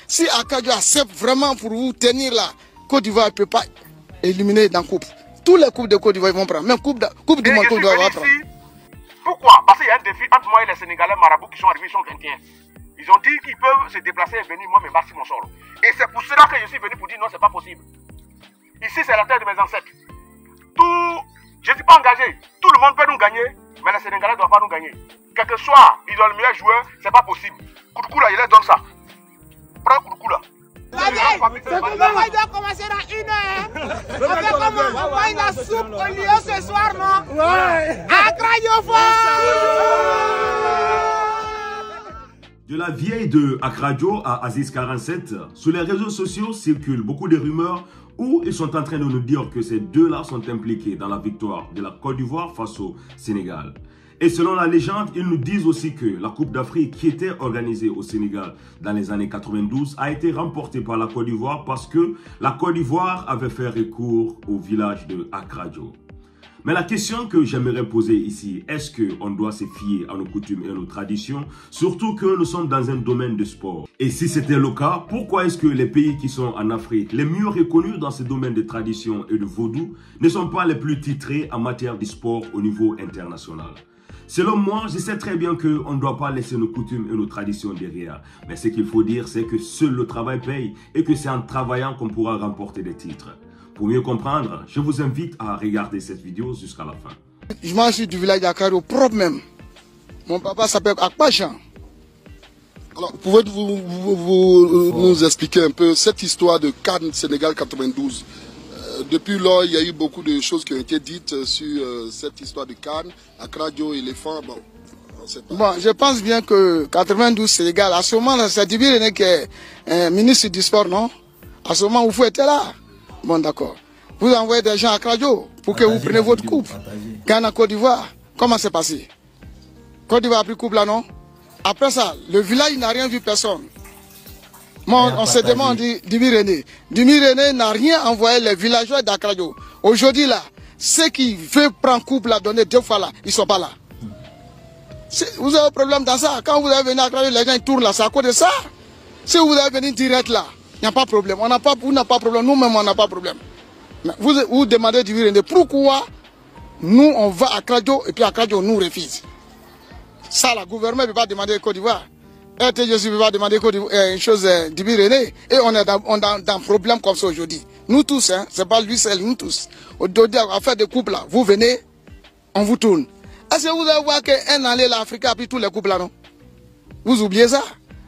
Si Akadio accepte vraiment pour vous tenir là, Côte d'Ivoire ne peut pas éliminer dans la coupe. Tous les coupes de Côte d'Ivoire vont prendre. Même coupe du monde Côte d'Ivoire va prendre. Pourquoi? Parce qu'il y a un défi entre moi et les Sénégalais marabouts qui sont arrivés, ils sont 21. Ils ont dit qu'ils peuvent se déplacer et venir, moi, me battre sur mon sol. Et c'est pour cela que je suis venu pour dire non, c'est pas possible. Ici, c'est la terre de mes ancêtres. Je ne suis pas engagé. Tout le monde peut nous gagner, mais les Sénégalais ne doivent pas nous gagner. Quel que soit, ils ont le meilleur joueur, c'est pas possible. Koukou là, il leur donne ça. Prends Koukou là. On doit commencer à 1h. On va la soupe au lieu ce soir, non? Ouais. De la vieille de Akradio à Aziz 47, sur les réseaux sociaux circulent beaucoup de rumeurs où ils sont en train de nous dire que ces deux-là sont impliqués dans la victoire de la Côte d'Ivoire face au Sénégal. Et selon la légende, ils nous disent aussi que la Coupe d'Afrique qui était organisée au Sénégal dans les années 92 a été remportée par la Côte d'Ivoire parce que la Côte d'Ivoire avait fait recours au village de Akradio. Mais la question que j'aimerais poser ici, est-ce qu'on doit se fier à nos coutumes et à nos traditions, surtout que nous sommes dans un domaine de sport? Et si c'était le cas, pourquoi est-ce que les pays qui sont en Afrique, les mieux reconnus dans ce domaine de tradition et de vaudou, ne sont pas les plus titrés en matière de sport au niveau international? Selon moi, je sais très bien qu'on ne doit pas laisser nos coutumes et nos traditions derrière. Mais ce qu'il faut dire, c'est que seul le travail paye et que c'est en travaillant qu'on pourra remporter des titres. Pour mieux comprendre, je vous invite à regarder cette vidéo jusqu'à la fin. Je m'en suis du village d'Akradio propre même. Mon papa s'appelle Akpachan. Alors, pouvez-vous nous expliquer un peu cette histoire de CAN Sénégal 92? Depuis lors, il y a eu beaucoup de choses qui ont été dites sur cette histoire de CAN, Akradio, éléphant, bon, on sait pas. Bon, je pense bien que 92 Sénégal, à ce moment-là, c'est Djiby René qui est ministre du sport, non? À ce moment où vous étiez là. Bon, d'accord. Vous envoyez des gens à Akradio pour que vous preniez votre coupe. Ghana, Côte d'Ivoire, comment c'est passé? Côte d'Ivoire a pris coupe là, non? Après ça, le village n'a rien vu personne. Moi, on se demande Djiby René. Djiby René n'a rien envoyé les villageois d'Akradio. Aujourd'hui là, ceux qui veulent prendre coupe là, donner 2 fois là, ils ne sont pas là. Vous avez un problème dans ça. Quand vous allez venir à Akradio, les gens ils tournent là, c'est à cause de ça. Si vous allez venir direct là, il n'y a pas de problème. Vous n'avez pas de problème. Nous-mêmes, on n'a pas de problème. Mais vous demandez Djiby René pourquoi nous, on va à Akradio et puis Akradio nous refuse. Ça, le gouvernement ne peut pas demander Côte d'Ivoire. RTG ne peut pas demander une chose Djiby René. Et on est dans un problème comme ça aujourd'hui. Nous tous, hein, ce n'est pas lui seul, nous tous. Aujourd'hui, à faire des couples là, vous venez, on vous tourne. Est-ce que vous allez voir qu'un année, l'Afrique a pris tous les couples là, non? Vous oubliez ça?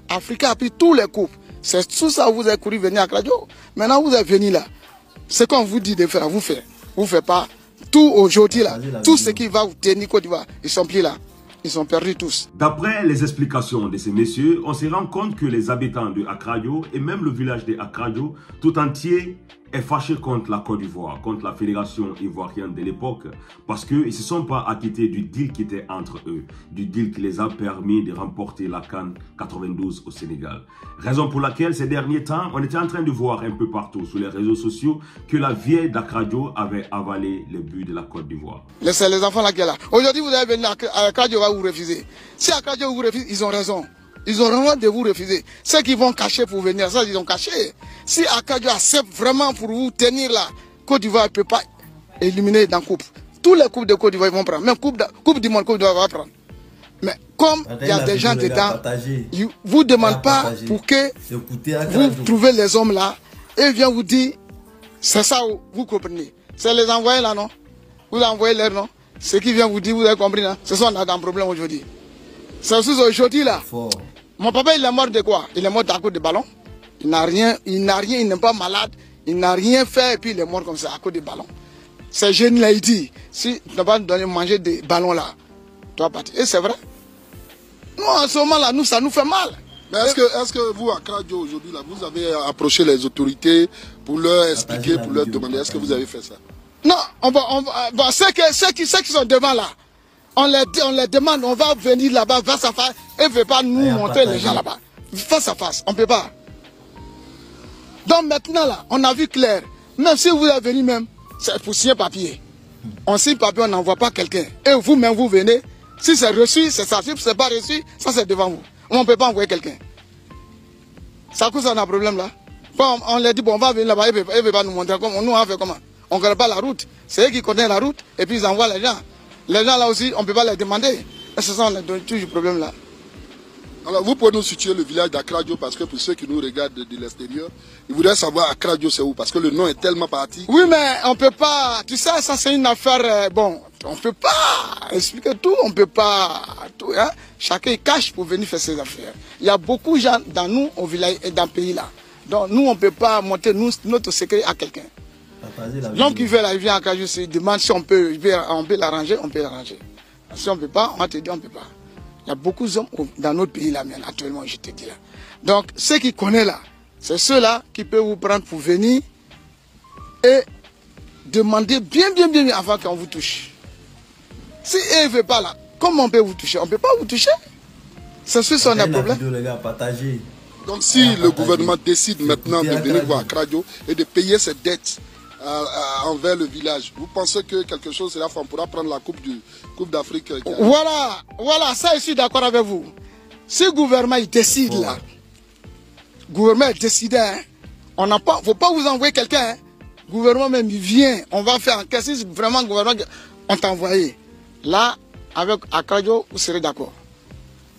L'Afrique a pris tous les couples. C'est tout ça que vous avez couru venir à Akradio. Maintenant, vous êtes venu là. Ce qu'on vous dit de faire, vous faites. Vous ne faites pas. Tout aujourd'hui là, tout ce qui va vous tenir Côte d'Ivoire, ils sont plus là. Ils sont perdus tous. D'après les explications de ces messieurs, on se rend compte que les habitants de Akradio et même le village de Akradio tout entier est fâché contre la Côte d'Ivoire, contre la fédération ivoirienne de l'époque, parce qu'ils ne se sont pas acquittés du deal qui était entre eux, du deal qui les a permis de remporter la CAN 92 au Sénégal. Raison pour laquelle ces derniers temps, on était en train de voir un peu partout sur les réseaux sociaux que la vieille d'Akradio avait avalé le but de la Côte d'Ivoire. C'est les enfants là qui sont là. Aujourd'hui, vous allez venir à Akradio, va vous refuser. Si Akradio vous refuse, ils ont raison. Ils ont vraiment de vous refuser. Ceux qui vont cacher pour venir, ça, ils ont caché. Si Akradio accepte vraiment pour vous tenir là, Côte d'Ivoire ne peut pas éliminer dans la coupe. Tous les coupes de Côte d'Ivoire vont prendre. Même coupe du monde, Côte d'Ivoire va prendre. Mais comme il y a des gens dedans, ils ne vous demandent pas pour que vous trouvez les hommes là et viennent vous dire, c'est ça, vous comprenez. C'est les envoyés là, non? Vous envoyez l'air, non? Ce qui vient vous dire, vous avez compris, non? C'est ça, on a un problème aujourd'hui. C'est aussi aujourd'hui là. Mon papa, il est mort de quoi? Il est mort à cause de ballon. Il n'a rien, il n'est pas malade. Il n'a rien fait et puis il est mort comme ça à cause des ballons. Ces jeunes là, il dit, si tu n'as pas donné manger des ballons là, tu vas partir. Et c'est vrai. Nous, en ce moment là, ça nous fait mal. Mais est-ce que vous, à Akradio aujourd'hui, là, vous avez approché les autorités pour leur expliquer, pour leur demander, est-ce que vous avez fait ça? Non, ceux qui sont devant là, on les demande, on va venir là-bas face à face et ne veut pas nous montrer les gens là-bas. Face à face, on ne peut pas. Donc maintenant là, on a vu clair. Même si vous êtes venu même, c'est pour signer papier. On signe papier, on n'envoie pas quelqu'un. Et vous-même, vous venez. Si c'est reçu, c'est ça. Si ce n'est pas reçu, ça c'est devant vous. On ne peut pas envoyer quelqu'un. Ça cause un problème là. Bon, on leur dit, bon, on va venir là-bas, ils ne veulent pas nous montrer comment. Nous, on fait comment? On ne connaît pas la route. C'est eux qui connaissent la route et puis ils envoient les gens. Les gens là aussi, on ne peut pas les demander. Et c'est ça, on a toujours le problème là. Alors, vous pouvez nous situer le village d'Akradio parce que pour ceux qui nous regardent de l'extérieur, ils voudraient savoir Akradio c'est où parce que le nom est tellement parti. Oui, mais on ne peut pas. Tu sais, ça c'est une affaire. Bon, on ne peut pas expliquer tout. On ne peut pas tout. Hein? Chacun cache pour venir faire ses affaires. Il y a beaucoup de gens dans nous, au village et dans le pays là. Donc, nous, on ne peut pas monter notre secret à quelqu'un. L'homme qui veut la rivière à Akradio, il demande si on peut l'arranger, on peut l'arranger. Si on ne peut pas, on va te dire on ne peut pas. Il y a beaucoup d'hommes dans notre pays là, actuellement, je te dis là. Donc, ceux qui connaissent là, c'est ceux-là qui peuvent vous prendre pour venir et demander bien avant qu'on vous touche. Si eux ne veulent pas là, comment on peut vous toucher? On ne peut pas vous toucher. C'est sûr qu'on a un problème. Donc, si le gouvernement décide maintenant de venir voir Akradio et de payer ses dettes envers le village, vous pensez que quelque chose sera fait? On pourra prendre la Coupe d'Afrique? Voilà, ça je suis d'accord avec vous. Si le gouvernement il décide là, le gouvernement est décidé, hein, on n'a pas, faut pas vous envoyer quelqu'un. Hein. Le gouvernement même il vient, on va faire en si vraiment le gouvernement on t'a envoyé. Là, avec Akradio, vous serez d'accord.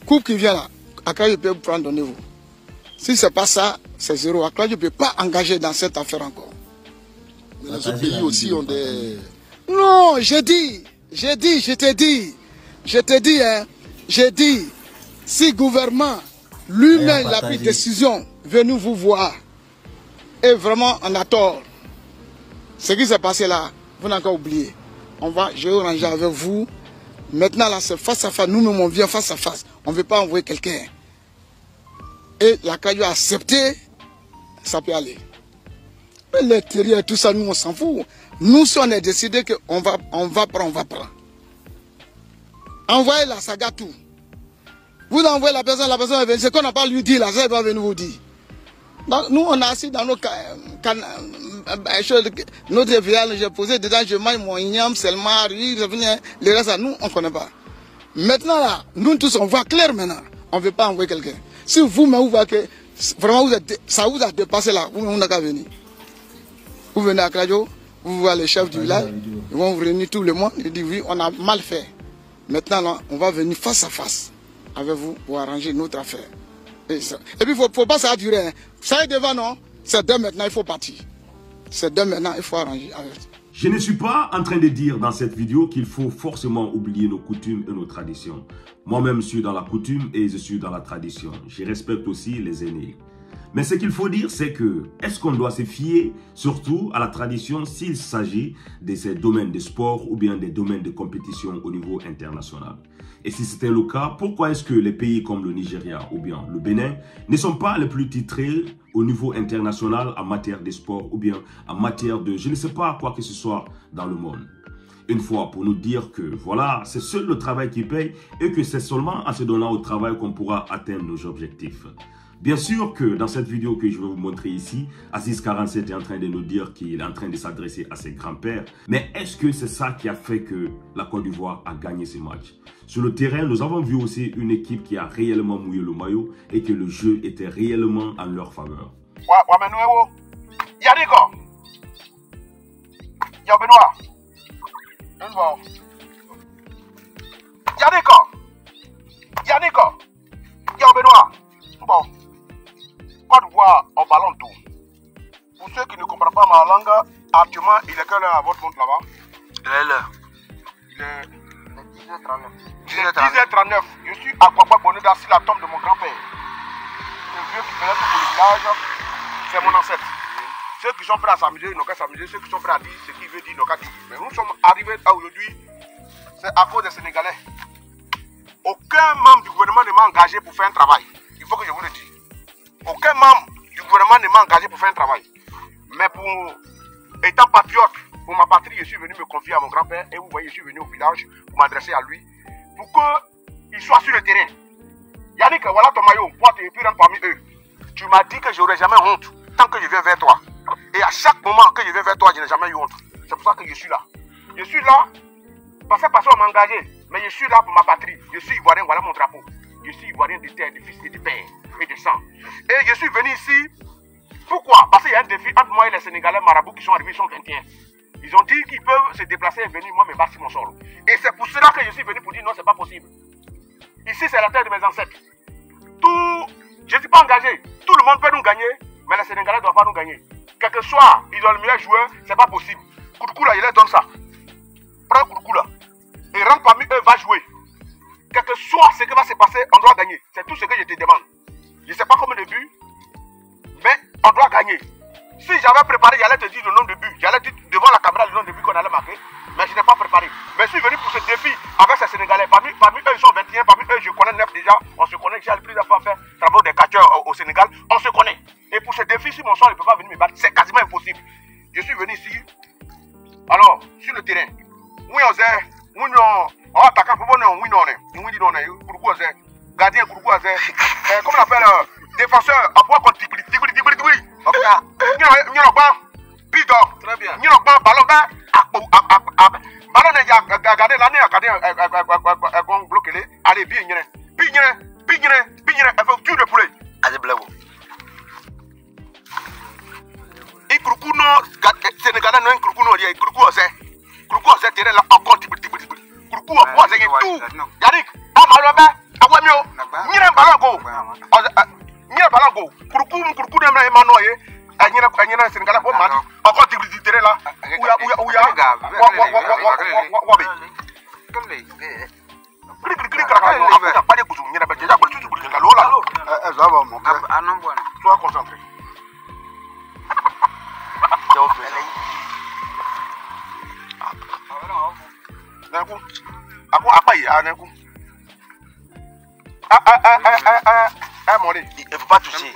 Coupe qui vient là, Akradio peut vous prendre, donnez-vous. Si c'est pas ça, c'est zéro. Akradio ne peut pas engager dans cette affaire encore. Mais les autres pays aussi ont des... Non, je te dis, si le gouvernement lui-même a pris décision, venez vous voir. Et vraiment, on a tort. Ce qui s'est passé là, vous n'avez qu'à oublier. Je vais ranger avec vous. Maintenant, là, c'est face à face. Nous-mêmes, on vient face à face. On ne veut pas envoyer quelqu'un. Et l'Akradio a accepté, ça peut aller. Mais l'intérieur et tout ça, nous, on s'en fout. Nous, si on est décidé qu'on va prendre. Envoyez la saga tout. Vous envoyez la personne va venir. Ce qu'on n'a pas lui dit, là, ça va venir vous dire. Donc, nous, on est assis dans notre viande, j'ai posé dedans, je mange mon igname, seulement, le reste, nous, on ne connaît pas. Maintenant, là, nous tous, on voit clair maintenant. On ne veut pas envoyer quelqu'un. Si vous-même, vous voyez que vraiment, ça vous a dépassé là, vous n'avez qu'à venir. Vous venez à Akradio, vous voyez les chefs du village, ils vont vous réunir tout le monde, ils disent oui, on a mal fait. Maintenant, là, on va venir face à face avec vous pour arranger notre affaire. Et puis, il ne faut pas ça durer. Hein. Ça est devant, non? C'est demain maintenant, il faut partir. C'est demain maintenant, il faut arranger. Je ne suis pas en train de dire dans cette vidéo qu'il faut forcément oublier nos coutumes et nos traditions. Moi-même, je suis dans la coutume et je suis dans la tradition. Je respecte aussi les aînés. Mais ce qu'il faut dire, c'est que, est-ce qu'on doit se fier surtout à la tradition s'il s'agit de ces domaines de sport ou bien des domaines de compétition au niveau international? Et si c'était le cas, pourquoi est-ce que les pays comme le Nigeria ou bien le Bénin ne sont pas les plus titrés au niveau international en matière de sport ou bien en matière de, je ne sais pas, quoi que ce soit dans le monde? Une fois pour nous dire que voilà, c'est seul le travail qui paye et que c'est seulement en se donnant au travail qu'on pourra atteindre nos objectifs. Bien sûr que dans cette vidéo que je vais vous montrer ici, Aziz47 est en train de nous dire qu'il est en train de s'adresser à ses grands-pères. Mais est-ce que c'est ça qui a fait que la Côte d'Ivoire a gagné ce match? Sur le terrain, nous avons vu aussi une équipe qui a réellement mouillé le maillot et que le jeu était réellement en leur faveur. Côte d'Ivoire au ballon d'eau. Pour ceux qui ne comprennent pas ma langue, actuellement, il est quelle heure à votre montre là-bas? Il est 10h39. Je suis à Kwakwa Boneda sur la tombe de mon grand-père. Le vieux qui faisait tout pour le village, c'est mon ancêtre. Ceux qui sont prêts à s'amuser, ils n'ont qu'à s'amuser. Ceux qui sont prêts à dire ce qu'ils veulent dire, ils n'ont qu'à dire. Mais nous sommes arrivés à aujourd'hui, c'est à cause des Sénégalais. Aucun membre du gouvernement ne m'a engagé pour faire un travail. Il faut que je vous le dise. Aucun membre du gouvernement ne m'a engagé pour faire un travail. Mais pour étant patriote, pour ma patrie, je suis venu me confier à mon grand-père. Et vous voyez, je suis venu au village pour m'adresser à lui. Pour qu'il soit sur le terrain. Yannick, voilà ton maillot. Moi, tu es plus parmi eux. Tu m'as dit que je n'aurai jamais honte tant que je viens vers toi. Et à chaque moment que je viens vers toi, je n'ai jamais eu honte. C'est pour ça que je suis là. Je suis là, parce qu'on m'a engagé. Mais je suis là pour ma patrie. Je suis ivoirien, voilà mon drapeau. Je suis ivoirien de terre, de fils et de père. et de sang. Et je suis venu ici, pourquoi? Parce qu'il y a un défi entre moi et les Sénégalais marabouts qui sont arrivés, ils sont 21. Ils ont dit qu'ils peuvent se déplacer et venir, moi, me battre sur mon sol. Et c'est pour cela que je suis venu pour dire non, c'est pas possible. Ici, c'est la terre de mes ancêtres. Je ne suis pas engagé. Tout le monde peut nous gagner, mais les Sénégalais ne doivent pas nous gagner. Quel que soit, ils ont le meilleur joueur, c'est pas possible. Kouroukou là, il leur donne ça. Prends Kouroukou là. Et rentre parmi eux, va jouer. Quel que soit ce qui va se passer, on doit gagner. C'est tout ce que je te demande. Je ne sais pas combien de buts, mais on doit gagner. Si j'avais préparé, j'allais te dire le nombre de buts. J'allais dire devant la caméra le nombre de buts qu'on allait marquer. Mais je n'ai pas préparé. Mais je suis venu pour ce défi avec ces Sénégalais. Parmi eux, ils sont 21. Parmi eux, je connais 9 déjà. On se connaît. J'ai le plus fois faire travaux des catcheurs au Sénégal. On se connaît. Et pour ce défi, si mon sang ne peut pas venir me battre, c'est quasiment impossible. Je suis venu ici. Alors, sur le terrain. Oui, on sait. Oui, non. On attaque un peu. Oui, non. Oui, non. Kouroukou, c'est. Gardien, Kouroukou, c'est. Comment on appelle défenseur. Après, contre Tigri. Ok. Très bien. Ballon, ballon gardé l'année, gardé bloqué. Allez, bien, elle fait tout le poulet. Allez, blago. Et Kouroukou, non, Sénégalais, non, Kouroukou, non, Kouroukou, c'est terrain là, encore, Kouroukou, c'est tout. Yannick, ballon, Kouroukou, Sénégalais, encore terrain là, sois concentré. Il ne faut pas toucher.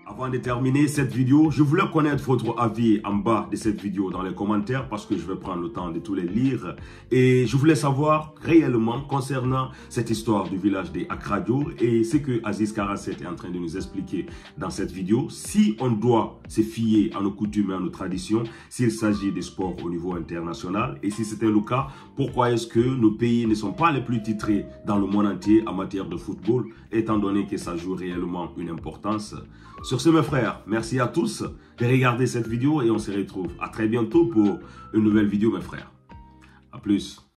Avant de terminer cette vidéo, je voulais connaître votre avis en bas de cette vidéo dans les commentaires parce que je vais prendre le temps de tous les lire. Et je voulais savoir réellement concernant cette histoire du village des Akradio et ce que Aziz 47 est en train de nous expliquer dans cette vidéo. Si on doit se fier à nos coutumes et à nos traditions, s'il s'agit des sports au niveau international et si c'était le cas, pourquoi est-ce que nos pays ne sont pas les plus titrés dans le monde entier en matière de football, étant donné que ça joue réellement une importance. Sur ce, mes frères, merci à tous de regarder cette vidéo et on se retrouve à très bientôt pour une nouvelle vidéo, mes frères. À plus.